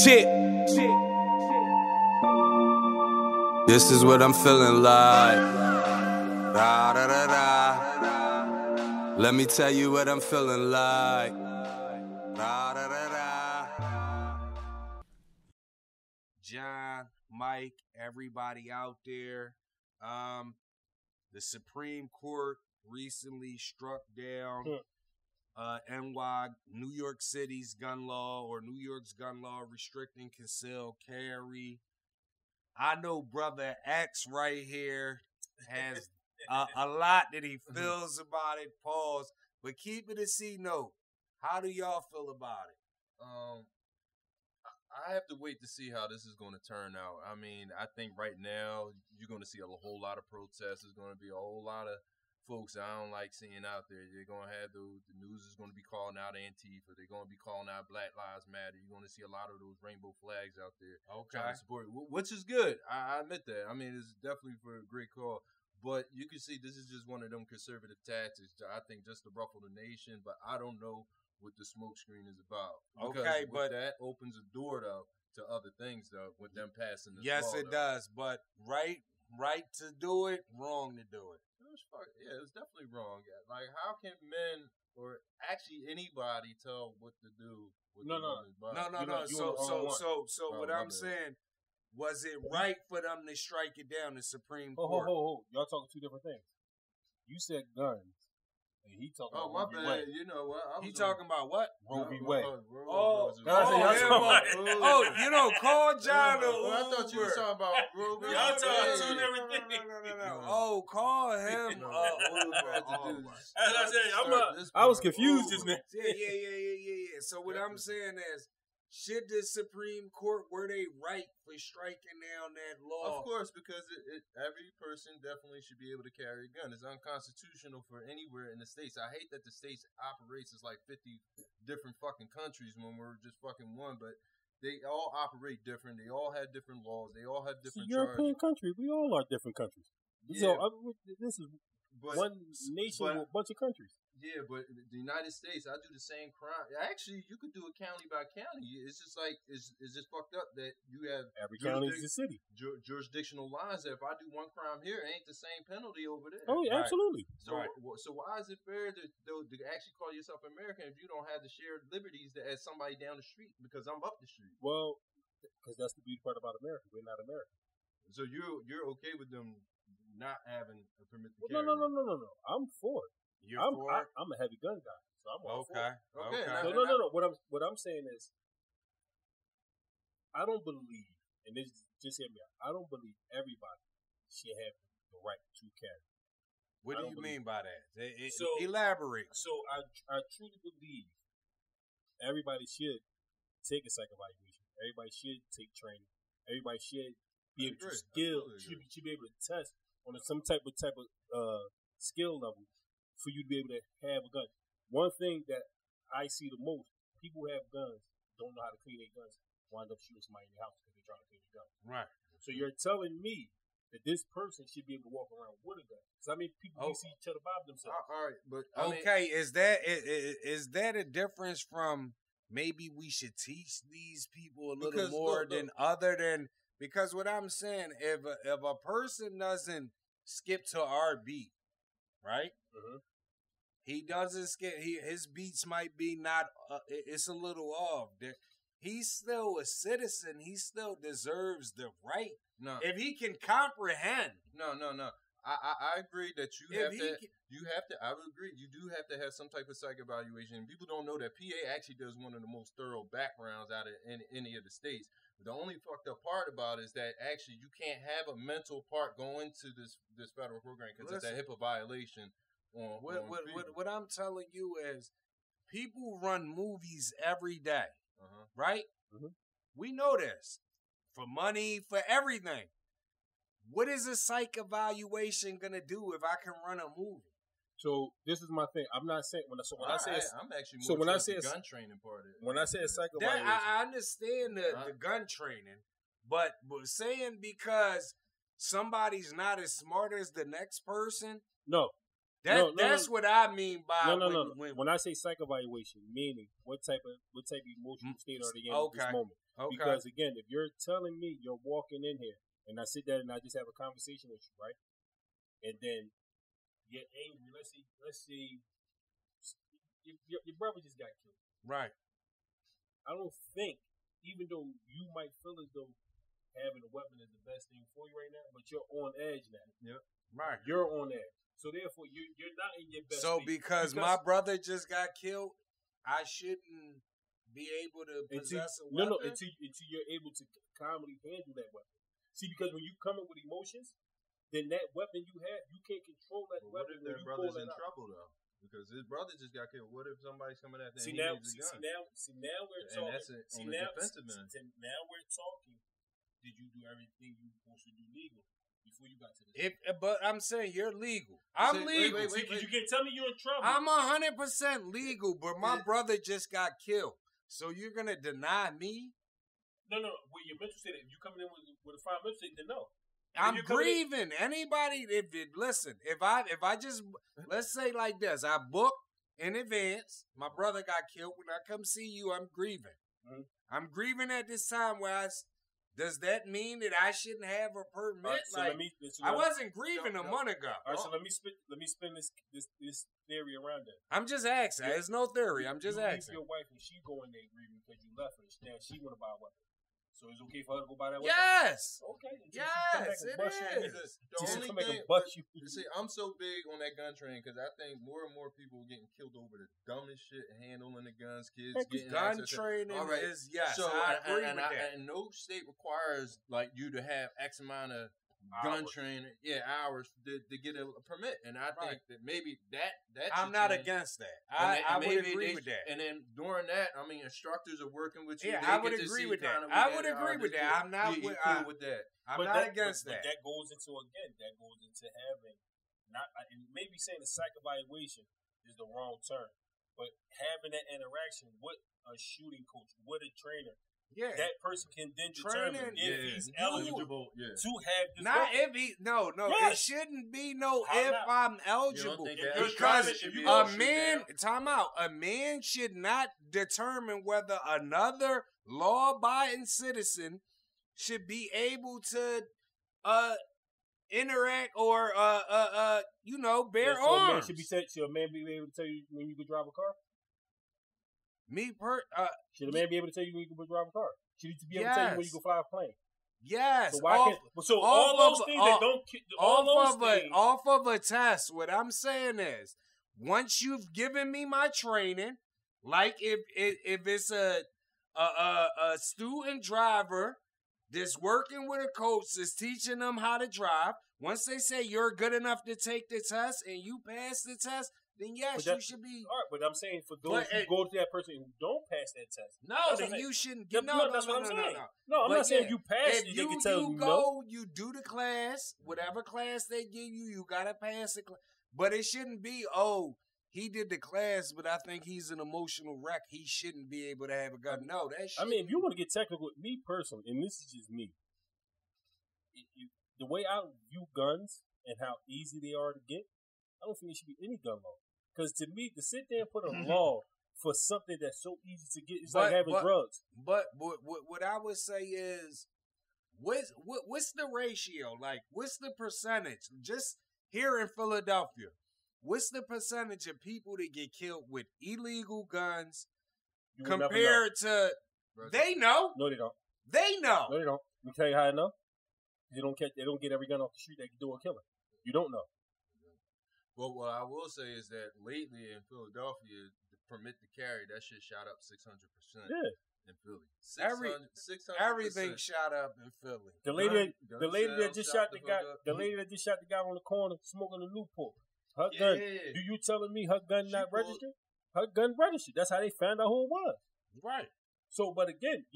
Shit. This is what I'm feeling like. Da, da, da, da. Let me tell you what I'm feeling like. Da, da, da, da. John, Mike, everybody out there. The Supreme Court recently struck down New York City's gun law, or New York's gun law restricting concealed carry. I know Brother X right here has a lot that he feels about it, pause, but keep it a C note. How do y'all feel about it? I have to wait to see how this is going to turn out. I mean, I think right now you're going to see a whole lot of protests. There's going to be a whole lot of folks I don't like seeing out there. You're going to have the news is going to be calling out Antifa. They're going to be calling out Black Lives Matter. You're going to see a lot of those rainbow flags out there trying to support it, which is good. I admit that. I mean, it's definitely for a great call. But you can see this is just one of them conservative tactics, I think, just to ruffle the nation. But I don't know what the smoke screen is about. Because but that opens a door, though, to other things, though, with them passing this law. Yes, it does. But right to do it, wrong to do it. Yeah, it's definitely wrong. Like, how can men or actually anybody tell what to do? No. So what I'm saying, was it right for them to strike it down, the Supreme Court? Y'all talking two different things. You said guns. And he talking about my bad. You know what? He talking about what? Roe v. Wade. Call John Oouuber. I thought you were talking about Roe v. Wade. Y'all talking two different things. No. Call him Oouuber. As I said, I was confused just now. Yeah. So what I'm saying is, should the Supreme Court, were they right for striking down that law? Of course, because every person definitely should be able to carry a gun. It's unconstitutional for anywhere in the States. I hate that the States operates as like 50 different fucking countries when we're just fucking one, but they all operate different. They all have different laws. They all have different European country. We all are different countries. Yeah. So this is one nation with a bunch of countries. Yeah, but the United States, I do the same crime. Actually, you could do it county by county. It's just like it's just fucked up that you have every county is a city. Jurisdictional lines that if I do one crime here, it ain't the same penalty over there. Oh, yeah, absolutely. So, so why is it fair to actually call yourself American if you don't have the shared liberties that as somebody down the street because I'm up the street? Well, because that's the beauty part about America. We're not American. So you're okay with them not having a permit to carry? No. I'm for it. I'm a heavy gun guy, so I'm all for it. Okay. No. What I'm saying is, I don't believe, and this just hear me out. I don't believe everybody should have the right to carry. What do you mean by that? Elaborate. So I truly believe everybody should take a psych evaluation. Everybody should take training. Everybody should be able to should be able to test on some type of skill level for you to be able to have a gun. One thing that I see the most, people who have guns, don't know how to clean their guns, wind up shooting somebody in their house because they're trying to clean their gun. Right. So you're telling me that this person should be able to walk around with a gun? Because, I mean, people see each other by themselves. All right, but is that a difference from maybe we should teach these people a little more than other than, because what I'm saying, if a person doesn't skip to our beat, right? Mm-hmm. He doesn't skip. His beats might be not. It's a little off. He's still a citizen. He still deserves the right. No, if he can comprehend. No. I agree that you have to. I would agree. You do have to have some type of psych evaluation. People don't know that PA actually does one of the most thorough backgrounds out of any of the states. The only fucked up part about it is that actually you can't have a mental part going to this federal program because it's a HIPAA violation. What I'm telling you is, people run movies every day, right? Mm-hmm. We know this. For money, for everything. What is a psych evaluation gonna do if I can run a movie? So this is my thing. I'm not saying when I say I'm actually more when I say gun training part of it. When I say a psych evaluation, I understand the gun training, but saying because somebody's not as smart as the next person. No. That's what I mean by no. When I say psych evaluation, meaning what type of emotional state are they in at this moment? Okay. Because again, if you're telling me you're walking in here and I sit there and I just have a conversation with you, right? And then you're angry. Let's say your brother just got killed. Right. I don't think, even though you might feel as though having a weapon is the best thing for you right now, but you're on edge now. Yep. Right. You're on edge. So therefore, you're not in your best. So because my brother just got killed, I shouldn't be able to possess a weapon. No, until you're able to calmly handle that weapon. See, because when you come in with emotions, then that weapon you have, you can't control that weapon. What if that brother's in trouble though? Because his brother just got killed. What if somebody's coming at him? Now we're talking. Now we're talking. Did you do everything you were supposed to do legal before you got to this? But I'm saying you're legal. I'm legal. Wait. You can't tell me you're in trouble. I'm 100% legal, but my brother just got killed. So you're gonna deny me? No. With your mental state, if you coming in with a fine mental state, then no. I'm grieving. Anybody, if I just, let's say like this, I book in advance. My brother got killed. When I come see you, I'm grieving. Mm-hmm. I'm grieving at this time does that mean that I shouldn't have a permit? Right, I wasn't grieving a month ago. All right, so let me spin this theory around that. I'm just asking. There's no theory. I'm just asking. Your wife and she going there grieving because you left her. Now she want to buy a weapon. So it's okay for her to go buy that weapon? Yes. Okay. Yes, it is. The only thing, see, I'm so big on that gun train because I think more and more people are getting killed over the dumbest shit, handling the guns, kids getting gun training is yes. So I agree with that. And no state requires like you to have X amount of gun training, hours to get a permit. And I think that maybe that I'm not against that. I would agree with that. And then during that, I mean, instructors are working with you. Yeah, I would agree with that. I would agree with that. I'm not with that. I'm not against that. But that goes into having and maybe saying the psych evaluation is the wrong term, but having that interaction with a shooting coach, with a trainer. Yeah, that person can then determine if he's eligible to have this. Not if he. No. Yes. It shouldn't be if I'm eligible. Because a man. Time out. A man should not determine whether another law-abiding citizen should be able to interact or bear arms. Should a man be able to tell you when you can drive a car? Should a man be able to tell you when you can drive a car? Should he be able to tell you when you can fly a plane? Yes. So why all those things that don't off of a test, what I'm saying is, once you've given me my training, like if it's a student driver that's working with a coach that's teaching them how to drive, once they say you're good enough to take the test and you pass the test, then yes, you should be. All right, but I'm saying for those who go to that person who don't pass that test. No, then you shouldn't. That's what I'm saying. No, I'm not saying you pass it. They can tell you no. You do the class, whatever class they give you, you gotta pass the class. But it shouldn't be, he did the class, but I think he's an emotional wreck. He shouldn't be able to have a gun. No, that shit. I mean, if you want to get technical, me personally, and this is just me, the way I view guns and how easy they are to get, I don't think there should be any gun law. Because to me, to sit there and put a law for something that's so easy to get, it's like having drugs. But what I would say is, what's the ratio? Like, what's the percentage? Just here in Philadelphia, what's the percentage of people that get killed with illegal guns compared to? They know. No, they don't. They know. No, they don't. Let me tell you how I know. They don't get every gun off the street that can do a killing. You don't know. Well, what I will say is that lately in Philadelphia, the permit to carry, that shit shot up 600%. Yeah. In Philly. 600%. Everything shot up in Philly. The lady that just shot the guy on the corner smoking a Newport. Her gun. Do you telling me her gun not registered? Her gun registered. That's how they found out who it was. Right. So, but again,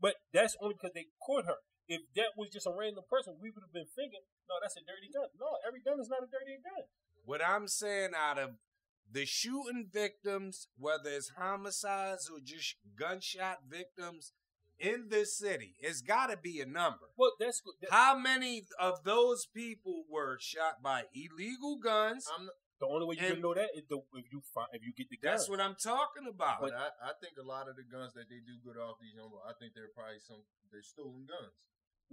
but that's only because they caught her. If that was just a random person, we would have been thinking, no, that's a dirty gun. No, every gun is not a dirty gun. What I'm saying, out of the shooting victims, whether it's homicides or just gunshot victims in this city, it's got to be a number. Well, that's good. How many of those people were shot by illegal guns The only way you can know that is if you get the gun. That's what I'm talking about. But I think a lot of the guns that they do good off these young boys, I think they're probably they're stolen guns.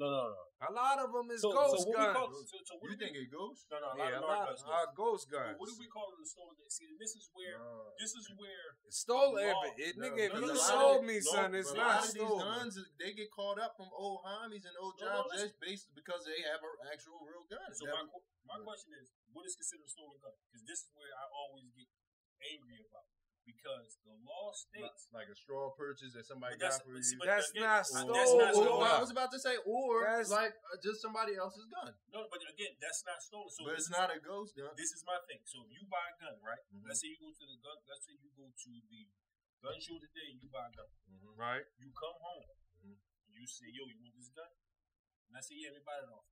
No. A lot of them is ghost guns. You think it ghost? No. A lot of ghost guns. What do we call it? The stolen guns? See, this is where stolen. Nigga, if you sold me, son, it's not stolen. These guns, they get caught up from old homies and old jobs just based because they have an actual real gun. So my question is, what is considered a stolen gun? Because this is where I always get angry about. Because the law states like a straw purchase that somebody got for you. That's not stolen. I was about to say, or like just somebody else's gun. No, but again, that's not stolen. So but it's not a ghost gun. This is my thing. So if you buy a gun, right? Mm-hmm. Let's say you go to the gun show today and you buy a gun. Mm-hmm. Right. You come home and you say, yo, you want this gun? And I say, yeah, let me buy it off.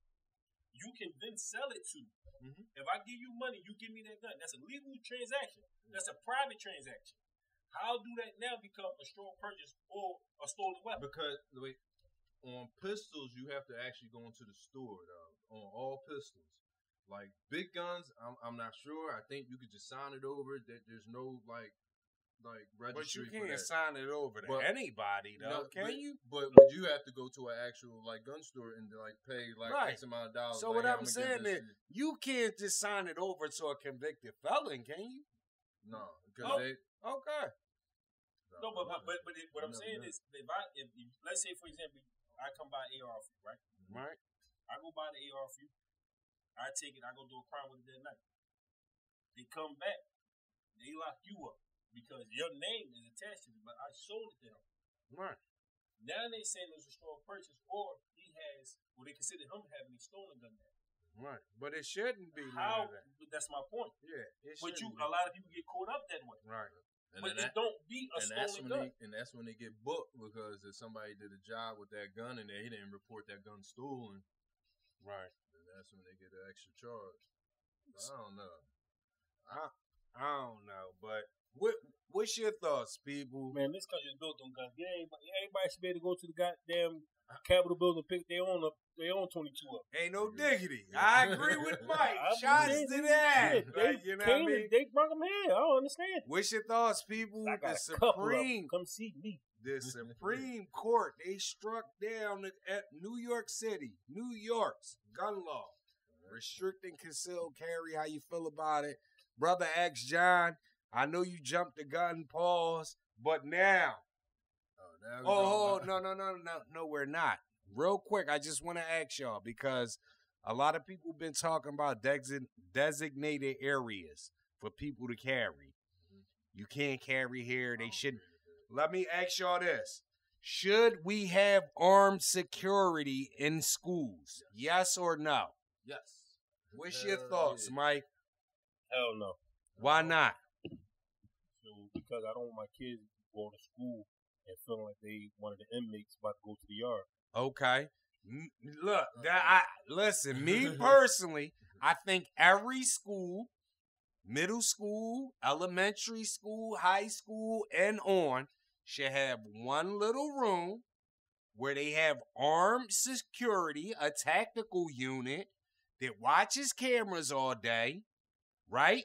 You can then sell it to me. Mm-hmm. If I give you money, you give me that gun. That's a legal transaction. That's a private transaction. How do that now become a straw purchase or a stolen weapon? Because on pistols, you have to actually go into the store, though. On all pistols, like big guns, I'm not sure. I think you could just sign it over. That there's no like registry. But you can't sign it over to anybody, though. Can you? But you have to go to an actual like gun store and like pay like X amount of dollars. So what I'm saying is, you can't just sign it over to a convicted felon, can you? No, because they okay. No, but what I'm saying is, if let's say for example, I come buy AR for you, right? Right. I go buy the AR for you. I take it. I go do a crime with it that night. They come back. They lock you up because your name is attached to it. But I sold it to them. Right. Now they saying it was a straw purchase, or they consider him having a stolen gun now. Right, but it shouldn't be. How? That's my point. Yeah, but a lot of people get caught up that way. Right. But it don't be a stolen gun. And that's when they get booked because if somebody did a job with that gun and he didn't report that gun stolen, right? Then that's when they get an extra charge. I don't know. I don't know, but what's your thoughts, people? Man, this country is built on guns. Everybody should be able to go to the goddamn Capitol building and pick their own 22 up. Ain't no diggity. I agree with Mike. Shots to that. You know what I mean? They brought them here. I don't understand. What's your thoughts, people? The Supreme. Come see me. The Supreme Court, they struck down at New York City, New York's gun law. Restricting concealed carry. How you feel about it? Brother X John, I know you jumped the gun, pause, but now. No, we're not. Real quick, I just want to ask y'all because a lot of people been talking about designated areas for people to carry. You can't carry here. They shouldn't. Let me ask y'all this. Should we have armed security in schools? Yes or no? Yes. What's your thoughts, Mike? Hell no. Why not? Because I don't want my kids going to school and feeling like one of the inmates about to go to the yard. Okay. Look, listen, me personally, I think every school, middle school, elementary school, high school, and on, should have one little room where they have armed security, a tactical unit that watches cameras all day, right?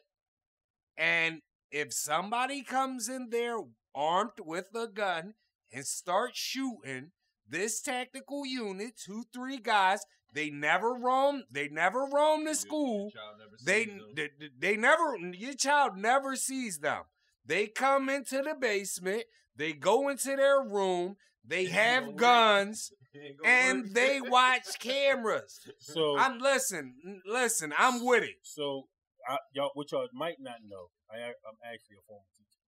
And if somebody comes in there armed with a gun and starts shooting, this tactical unit, 2-3 guys, they never roam the school. Your child never sees them. They come into the basement, they go into their room, they have guns, and they watch cameras. So I'm with it. So what y'all might not know, I'm actually a former teacher.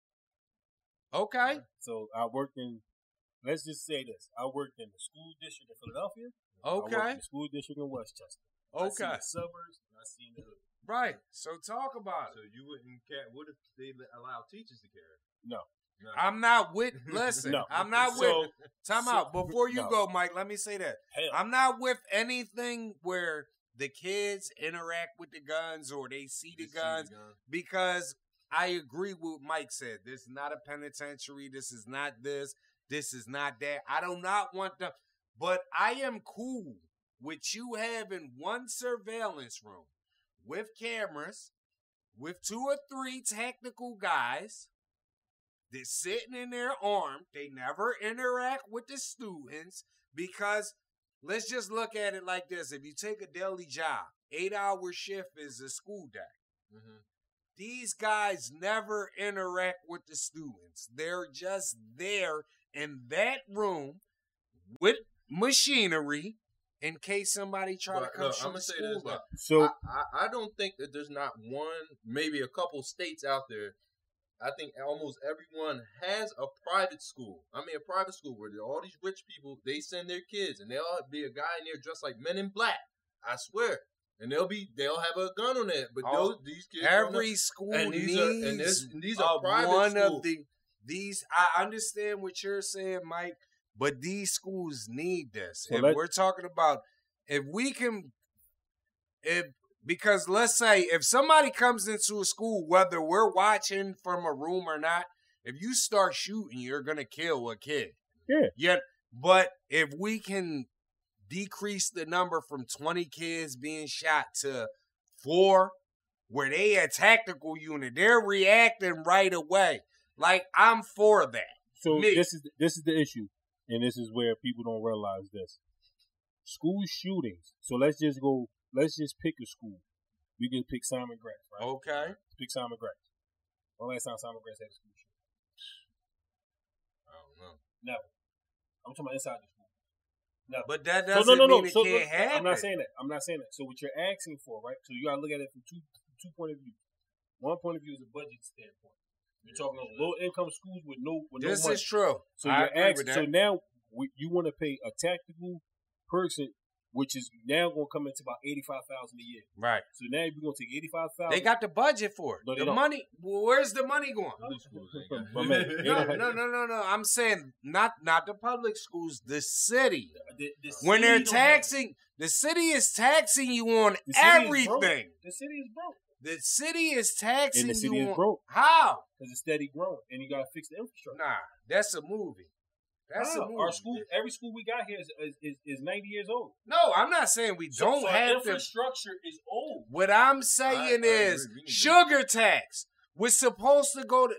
Okay. So I worked in, let's just say this, I worked in the school district in Philadelphia. Okay. I worked in the school district in Westchester. Okay. I seen the suburbs and I seen the hood. Right. So talk about it. So you wouldn't care. What if they allow teachers to carry? No. I'm not with, listen, no. I'm not with, time out. Before you go, Mike, let me say that. Hell. I'm not with anything where the kids interact with the guns or they see the guns because I agree with what Mike said. This is not a penitentiary. This is not this. This is not that. I do not want them. But I am cool with you having one surveillance room with cameras, with 2 or 3 technical guys that's sitting in their arm. They never interact with the students because let's just look at it like this. If you take a daily job, 8-hour shift is a school day. Mm-hmm. These guys never interact with the students. They're just there in that room with machinery in case somebody try to come shoot the school up. So I don't think that there's not one, maybe a couple states out there. I think almost everyone has a private school. I mean, a private school where all these rich people, they send their kids, and there'll be a guy in there dressed like Men in Black. I swear. And they'll have a gun on it. But these kids, every school needs these are private one schools. Of these. I understand what you're saying, Mike, but these schools need this. So we're talking about because let's say if somebody comes into a school, whether we're watching from a room or not, if you start shooting, you're gonna kill a kid. Yeah. But if we can decrease the number from 20 kids being shot to 4, where they a tactical unit, they're reacting right away. Like, I'm for that. So this is the issue, and this is where people don't realize this. School shootings. So let's just pick a school. We can pick Simon Gratz, right? Okay. Pick Simon Gratz. When last time Simon Gratz had a school shooting? I don't know. Never. I'm talking about inside the school. No. But that doesn't mean it can't happen. I'm not saying that. So what you're asking for, right? So you gotta look at it from two point of view. One point of view is a budget standpoint. You're talking about low income schools with no money. This is true. So you're asking. So now you want to pay a tactical person, which is now going to come into about $85,000 a year. Right. So now you're going to take $85,000. They got the budget for it. No, the money. Well, where's the money going? No. I'm saying not the public schools. The city. The when they're taxing, the city is taxing you on everything. The city is broke. The city is taxing and the city you is broke. How? Because it's steady growing, and you got to fix the infrastructure. Nah, that's a movie. That's a movie. Our school, every school we got here is 90 years old. No, I'm not saying we don't have infrastructure is old. What I'm saying is sugar tax was supposed to go to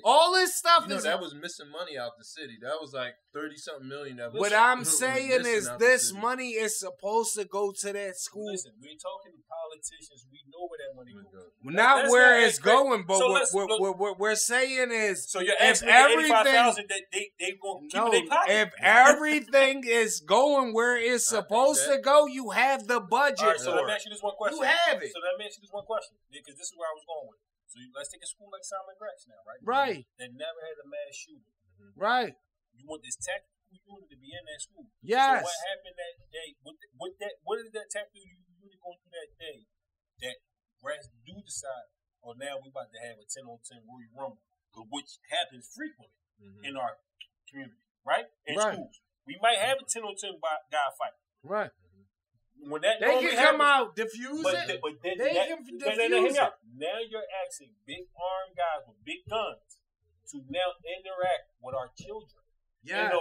all this stuff. That was missing money out the city. That was like 30-something million. What I'm saying is this money is supposed to go to that school. Listen, we're talking to politicians. We know where that money goes. Not where it's going, but what we're saying is, so you're asking $85,000 that they going to keep in their pocket. If everything is going where it's supposed to go, you have the budget. All right, so let me ask you this one question. You have it. So let me ask you this one question, because this is where I was going with. So let's take a school like Simon Gratz now, right? Right. That never had a mass shooting. Right. You want this tactical unit to be in that school. Yes. So what happened that day? What did that tactical unit go through that day that Gratz do decide, now we about to have a 10-on-10 Royal Rumble, which happens frequently in our community, right? In schools. We might have a 10-on-10 guy fight. Right. When that they can come out, diffuse it. But then they can diffuse it. Now you're asking big armed guys with big guns to now interact with our children in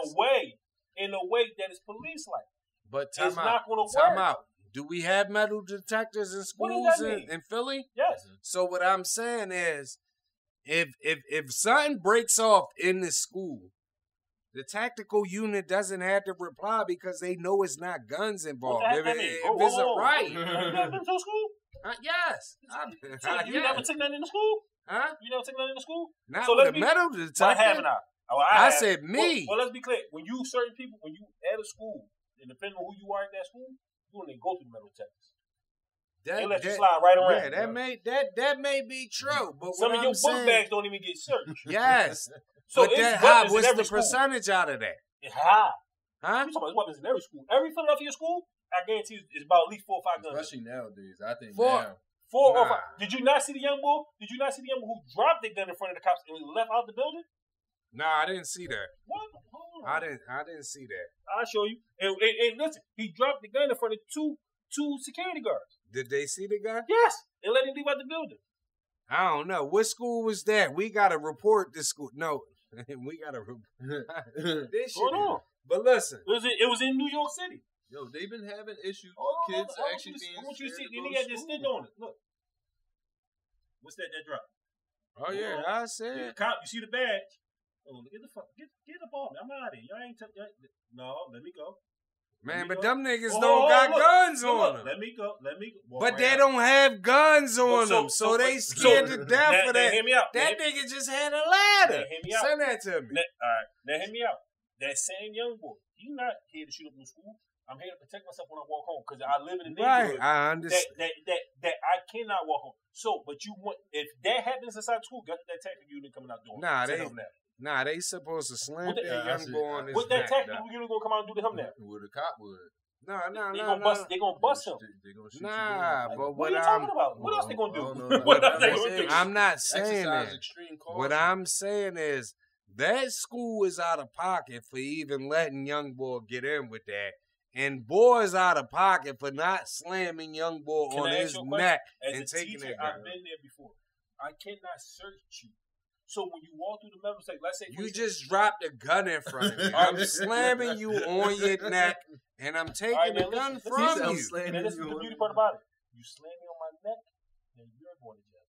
a way that is police-like. But it's not going to work. Time out. Do we have metal detectors in schools in Philly? Yes. So what I'm saying is, if something breaks off in the school, the tactical unit doesn't have to reply because they know it's not guns involved. If it's a riot. You never been to a school? Yes. You never took nothing in the school? Huh? You never took nothing in the school? Not with a metal detector. I haven't. I said me. Well, let's be clear. When you at a school, and depending on who you are at that school, you only go through metal detectors. They let you slide right around. Yeah, that may be true. But some of your book bags don't even get searched. Yes. So but what's the percentage out of that? It's high. Huh? You're talking about weapons in every school. Every Philadelphia school, I guarantee you, it's about at least 4 or 5 guns. Especially nowadays. I think 4 or 5. Did you not see the young boy? Did you not see the young boy who dropped the gun in front of the cops and left out the building? Nah, I didn't see that. What? I didn't see that. I'll show you. And listen, he dropped the gun in front of two security guards. Did they see the gun? Yes. And let him leave out the building. I don't know. What school was that? We got to report this school. No. We got to report this shit. Hold on. But listen. It was in New York City. Yo, they've been having issues with kids actually being scared to go to school. You got to stand on it. Look. What's that drop? Oh yeah, I said. Cop, you see the badge? Oh, get the fuck, get up off me. I'm out of here. Y'all ain't no. Let me go. Man, but them niggas don't got guns on them. Let me go. But they don't have guns on them, so they scared to death for that. Hear me out. That nigga just had a ladder. Send that to me. All right, now hear me out. That same young boy, he not here to shoot up no school. I'm here to protect myself when I walk home because I live in a neighborhood. Right, I understand. That I cannot walk home. So, but you want if that happens inside school, guess what that tactic unit coming out doing? They supposed to slam that young boy on his neck. What that tactic unit gonna come out and do to him now? What the cop would. No. They gonna bust him. But what are you talking about? What else they gonna do? I'm not saying that. What I'm saying is that school is out of pocket for even letting young boy get in with that. And boy's out of pocket for not slamming young boy on his neck and taking it. I've been there before. I cannot search you. So when you walk through the metal state, let's say you just dropped a gun in front of me. I'm slamming you on your neck, and I'm taking the gun from you. And this is the beauty part about it. You slam me on my neck, then you're going to jail.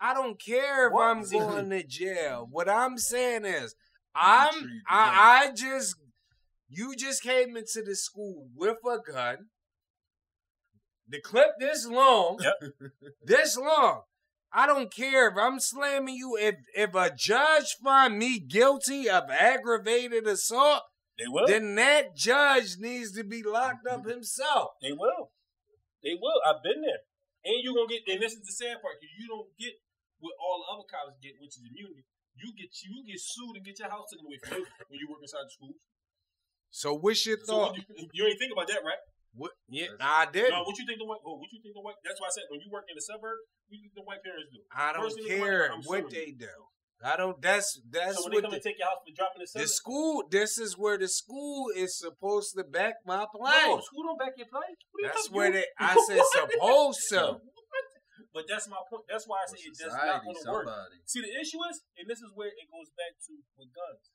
I don't care if I'm going to jail. What I'm saying is, you just came into the school with a gun. The clip this long, this long. I don't care if I'm slamming you. If a judge find me guilty of aggravated assault, then that judge needs to be locked up himself. They will. I've been there. And you're going to get, and this is the sad part, you don't get what all the other cops get, which is immunity. You get sued and get your house taken away from you when you work inside the schools. So what's your thought? You ain't think about that, right? What? Yeah, I did. No, what you think the white? That's why I said when you work in the suburb, what do you think the white parents do? I don't care what they do. I don't. That's so when they come and take your house for dropping the school. This is where the school is supposed to back my play. No, school don't back your play. That's where I said supposed to. But that's my point. That's why I say it does not want to work. See, the issue is, and this is where it goes back to with guns.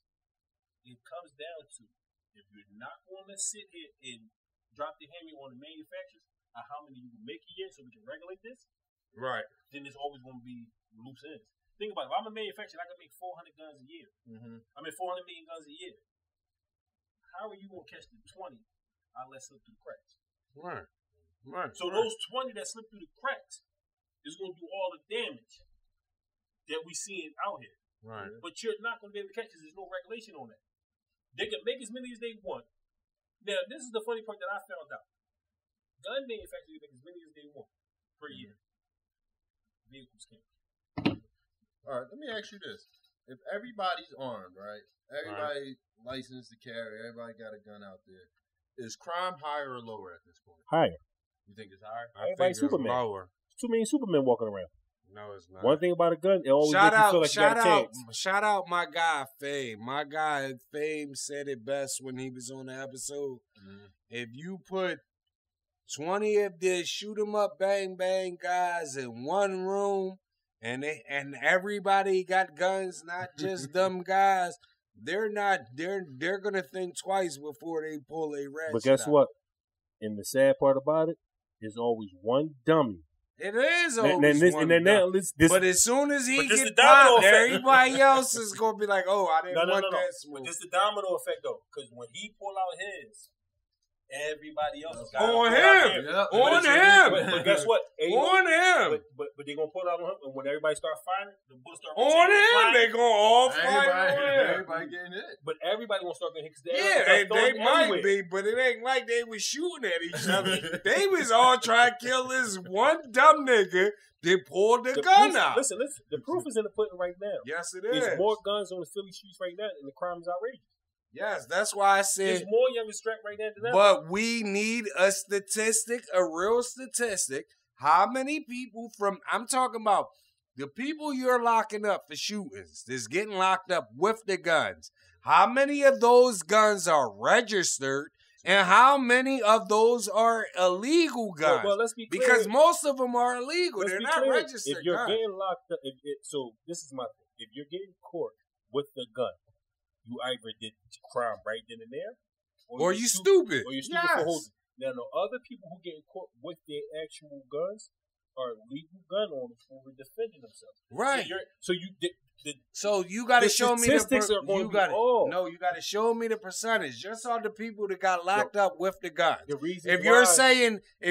It comes down to if you're not going to sit here and drop the hammer on the manufacturers on how many you can make a year so we can regulate this, right? Then there's always going to be loose ends. Think about it. If I'm a manufacturer, I can make 400 guns a year. I mean, 400 million guns a year. How are you going to catch the 20 I let slip through the cracks? Right. So those 20 that slip through the cracks is going to do all the damage that we seeing out here. Right. But you're not going to be able to catch because there's no regulation on that. They can make as many as they want. Now, this is the funny part that I found out. Gun manufacturers make as many as they want per year. Vehicles can't. All right, let me ask you this. If everybody's armed, right? Everybody licensed to carry, everybody got a gun out there. Is crime higher or lower at this point? Higher. You think it's higher? Everybody's Superman. Lower. Too many Supermen walking around. No, it's not. One thing about a gun, it always makes you feel like you got a chance. Shout out my guy, Fame. My guy, Fame, said it best when he was on the episode. If you put 20 of the shoot 'em up, bang, bang guys in one room, and everybody got guns, not just them guys, they're gonna think twice before they pull a ratchet. But guess out. what? And the sad part about it, there's always one dummy. It is always one dummy. But as soon as he gets popped, everybody else is gonna be like, "Oh, I didn't want that smoke." But this is the domino effect though, because when he pull out his, everybody else got on him. On him. But guess what? On him. But they're going to pull it out on him. And when everybody start firing, the bullets start on him. They're going to all fire on him. Everybody getting hit. But everybody going to start getting hit. They might be, but it ain't like they was shooting at each other. They was all trying to kill this one dumb nigga that pulled the gun out. Listen. The proof is in the pudding right now. Yes, it is. There's more guns on the Philly streets right now, and the crime is outrageous. Yes, that's why I said there's more young strapped right now than ever. But we need a statistic, a real statistic. How many people I'm talking about the people you're locking up for shootings, that's getting locked up with the guns. How many of those guns are registered and how many of those are illegal guns? Well, let's be clear. Because most of them are illegal. They're not registered. If you're getting locked up, so this is my thing. If you're getting caught with the gun, you either did crime right then and there, or you stupid. Or you're stupid for holding. Now, the other people who get caught with their actual guns, are legal gun owners who were defending themselves. Right. So you got to show me the statistics are going to be off. No, you got to show me the percentage. Just all the people that got locked up with the guns. The reason if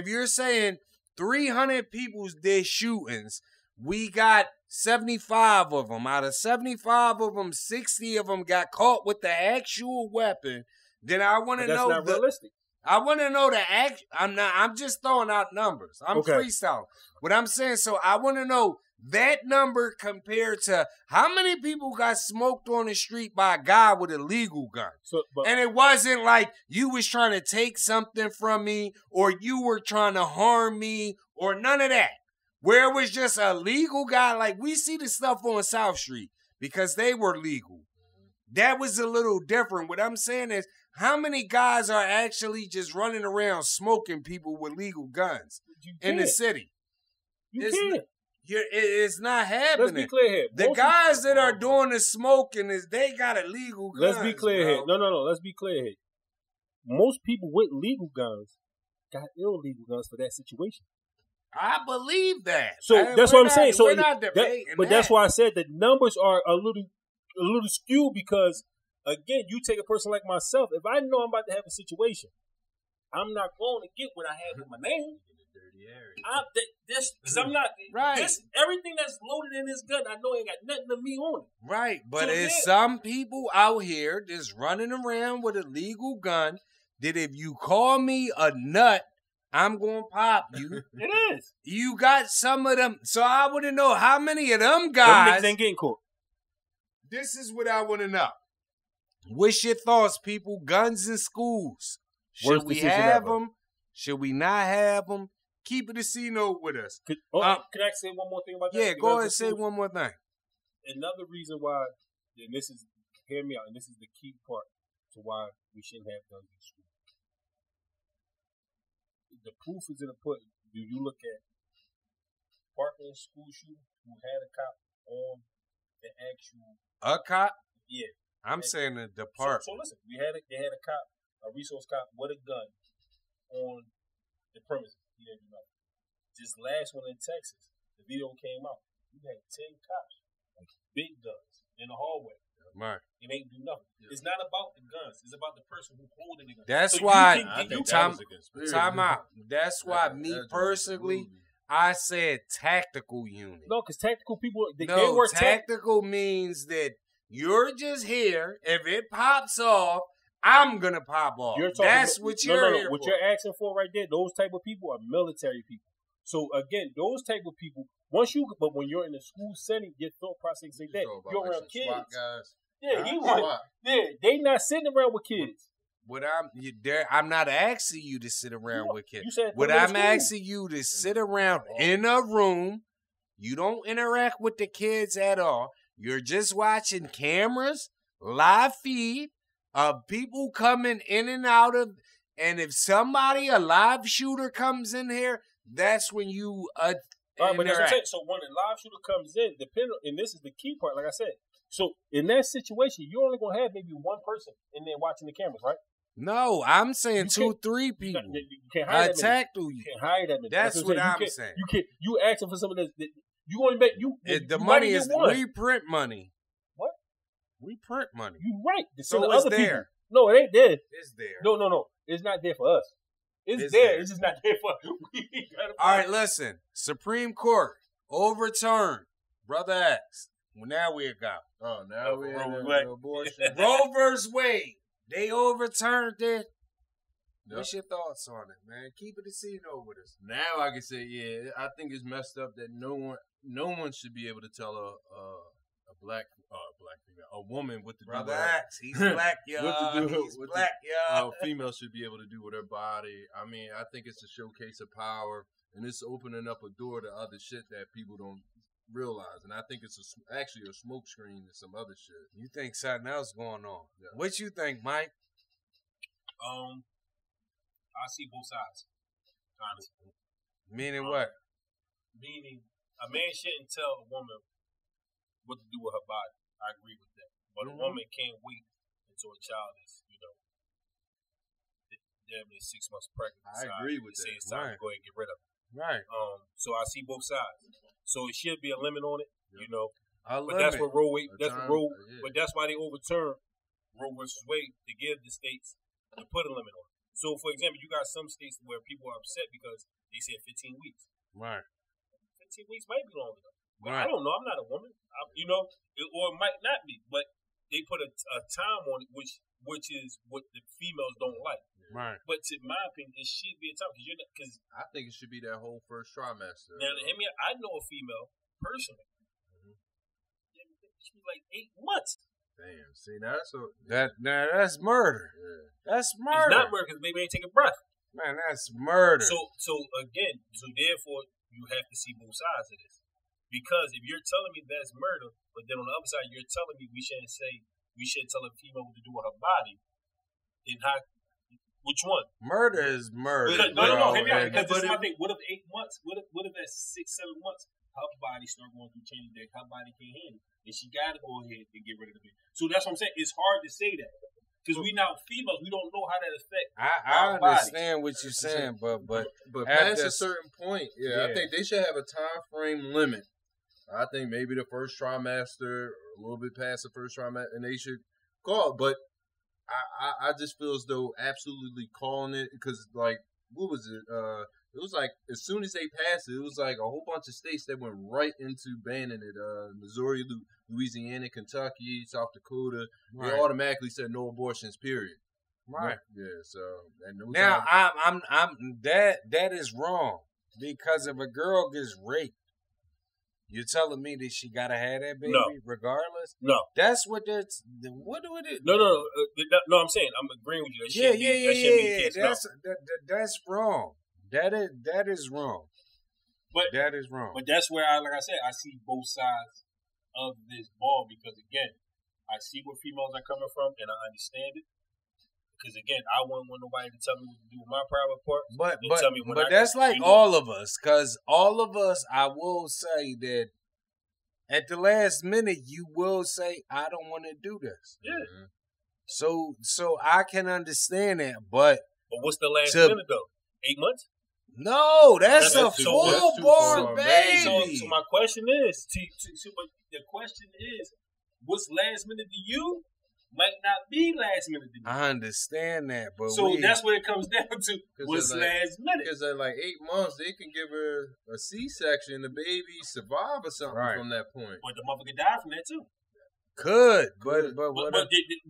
you're saying 300 people did shootings, we got 75 of them. Out of 75 of them, 60 of them got caught with the actual weapon. Then I want to know that's not realistic. I want to know the act. I'm just throwing out numbers. I'm freestyling. What I'm saying, so I want to know that number compared to how many people got smoked on the street by a guy with a legal gun. And it wasn't like you was trying to take something from me or you were trying to harm me or none of that. Where it was just a legal guy, like we see the stuff on South Street because they were legal. That was a little different. What I'm saying is, how many guys are actually just running around smoking people with legal guns in the city? It's not happening. Let's be clear here. The guys that are doing the smoking they got illegal guns. Let's be clear here. No. Let's be clear here. Most people with legal guns got illegal guns for that situation. I believe that. So that's what I'm saying. So we're not debating but that's why I said the numbers are a little skewed because, again, you take a person like myself. If I know I'm about to have a situation, I'm not going to get what I have in my name. Because I'm not right. Everything that's loaded in this gun, I know ain't got nothing to me on it. Right, but there's some people out here just running around with a legal gun that if you call me a nut, I'm going to pop you. It is. You got some of them. So I want to know how many of them guys. Them niggas ain't getting caught. This is what I want to know. What's your thoughts, people? Guns in schools. Should we have them? Should we not have them? Keep it a C-note with us. Can I say one more thing about that? Yeah, go ahead and say one more thing. Another reason why, and this is, hear me out, and this is the key part to why we shouldn't have guns in school. The proof is in the pudding. Do you look at Parkland school shooter who had a cop on the actual... A cop? Yeah. I'm saying the department. So listen, they had a cop, a resource cop with a gun on the premises. He didn't do nothing. This last one in Texas, the video came out. You had 10 cops, like big guns, in the hallway. Right. And they ain't do nothing. Yeah. It's not about the guns. It's about the person who holding the gun. That's why time out. That's why me personally, I said tactical unit. No, because tactical people they work tactical means that you're just here. If it pops off, I'm gonna pop off. That's what you're here for. What you're asking for right there, those type of people are military people. So again, those type of people, but when you're in a school setting, your thought process is like that. You're around kids. SWAT guys. Yeah, they not sitting around with kids. I'm not asking you to sit around with kids. You said what I'm asking you to sit around in a room. You don't interact with the kids at all. You're just watching cameras, live feed of people coming in and out of. And if a live shooter comes in here, that's when you but that's what I'm saying. So when a live shooter comes in, and this is the key part, like I said. So in that situation, you're only gonna have maybe one person in there watching the cameras, right? No, I'm saying 2-3 people. You can't hire that many. You can't hire that many. That's what I'm saying. You asking for some of this. You only bet you. The money is reprint money. What? Reprint money. You right. So it's there. People. No, it ain't there. It's there. No. It's not there for us. It's there. It's just not there for us. All right, listen. Supreme Court overturned. Brother X. Well, now we got. Oh, now we in abortion. Roe versus Wade. They overturned it. Yep. What's your thoughts on it, man? Keep it a C-note with us. Now I can say, yeah, I think it's messed up that no one should be able to tell a black female, a woman what to do. Brother X, he's black, y'all. He's black, y'all. A female should be able to do with her body. I mean, I think it's a showcase of power, and it's opening up a door to other shit that people don't realize. And I think it's actually a smoke screen and some other shit. You think something else going on? Yeah. What you think, Mike? I see both sides, honestly. Meaning what? Meaning a man shouldn't tell a woman what to do with her body. I agree with that. But a woman can't wait until a child is, damn near 6 months pregnant. I agree with that. Say it's time to go ahead and get rid of it. Right. So I see both sides. So it should be a limit on it, you know. A But that's limit. what Roe. Yeah. But that's why they overturned Roe versus Wade to give the states to put a limit on it. So, for example, you got some states where people are upset because they said 15 weeks. Right. 15 weeks might be long enough. But Right. I don't know. I'm not a woman. You know, or it might not be. But they put a time on it, which is what the females don't like. Right. But to my opinion, it should be a time because I think it should be that whole first trimester. now, I know a female personally. She was like 8 months. Damn. See, that's That's murder. yeah. That's It's murder. not murder because the baby ain't taking breath. Man, that's murder. So therefore, you have to see both sides of this. Because if you're telling me that's murder, but then on the other side you're telling me we shouldn't tell a female what to do with her body, then which one? Murder is murder. No, hear me out. And- Because this is my thing. What if 8 months? What if at 6-7 months her body start going through changes that her body can't handle, and she got to go ahead and get rid of the baby? So that's what I'm saying. It's hard to say that because we now females, we don't know how that affects. I understand what you're saying, but past after a certain point, I think they should have a time frame limit. I think maybe the first trimester, a little bit past the first trimester, and they should call it. But I just feel as though absolutely calling it because, like, what was it? It was like as soon as they passed it, it was like a whole bunch of states that went right into banning it. Missouri, Louisiana, Kentucky, South Dakota. Right. They automatically said no abortions. Period. right. Yeah. So and no Now time- I'm that is wrong because if a girl gets raped, you're telling me that she gotta have that baby No. regardless? No. That's what that's what do it? No. I'm saying I'm agreeing with you. That shouldn't be the case. No. That's wrong. That is wrong. But that is wrong. But that's where like I said, I see both sides of this ball because again, I see where females are coming from and I understand it. Because again, I wouldn't want nobody to tell me what to do with my private part. But that's like all of us, because all of us, I will say that at the last minute, you will say, I don't want to do this. Yeah. So I can understand that, but what's the last minute though? 8 months? No, that's a too full-born far, baby. So my question is, but the question is, what's last minute to you might not be last minute to me. I understand that, but so that's what it comes down to. What's last minute? Because at like 8 months, they can give her a C-section, the baby survive or something from that point. But the mother could die from that too.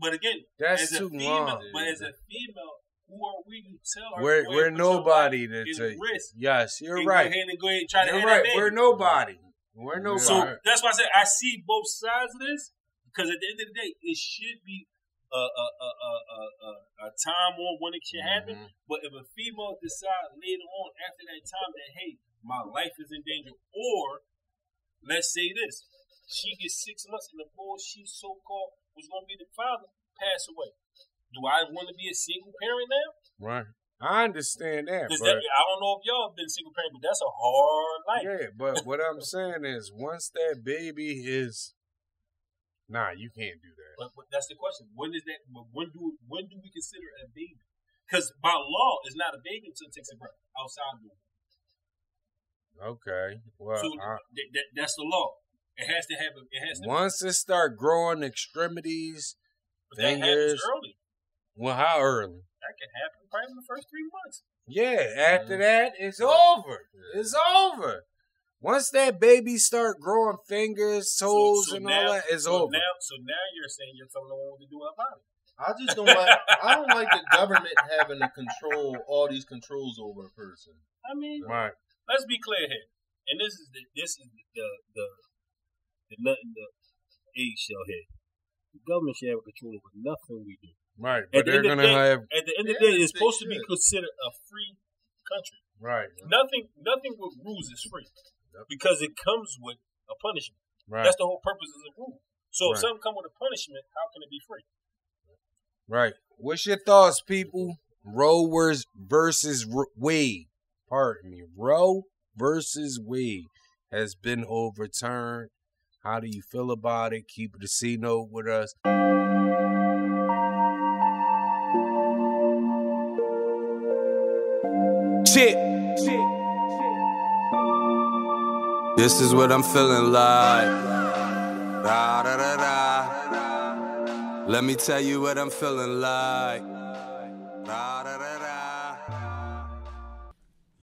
But again, that's as too a female, long. But as a female, who are we to tell her? We're nobody to risk. Yes, you're and right. Go ahead and try to you're have right. that baby. We're nobody. We're nobody. So that's why I said I see both sides of this. Because at the end of the day, it should be a time on when it should happen. But if a female decides later on after that time that, hey, my life is in danger, or let's say this, she gets 6 months and the boy she so-called was going to be the father pass away. Do I want to be a single parent now? Right. I understand that. Because I don't know if y'all have been single parent, but that's a hard life. Yeah, but what I'm saying is once that baby is... Nah, you can't do that. But that's the question. When is that? When do we consider a baby? Because by law, it's not a baby until it takes a breath outside the womb. Okay. Well, so that's the law. It has to have. It has to. Once it start growing extremities, that happens early. Well, how early? That can happen probably in the first 3 months. Yeah. After that, it's over. It's over. Once that baby start growing fingers, toes, and all that, it's over. So now you're saying you're telling them what to do about it. I just don't like. I don't like the government having to control all these controls over a person. I mean, right. Let's be clear here, and this is the nut in the eggshell here. The government should have control over nothing we do. Right, but they're gonna have. At the end of the day, it's supposed to be considered a free country. Right. Nothing with rules is free. Because it comes with a punishment. Right. That's the whole purpose of the rule. So if something comes with a punishment, how can it be free? Right. What's your thoughts, people? Roe versus Wade. Pardon me. Roe versus Wade has been overturned. How do you feel about it? Keep the C note with us. Chip. This is what I'm feeling like. Da, da, da, da. Let me tell you what I'm feeling like. Da, da, da, da.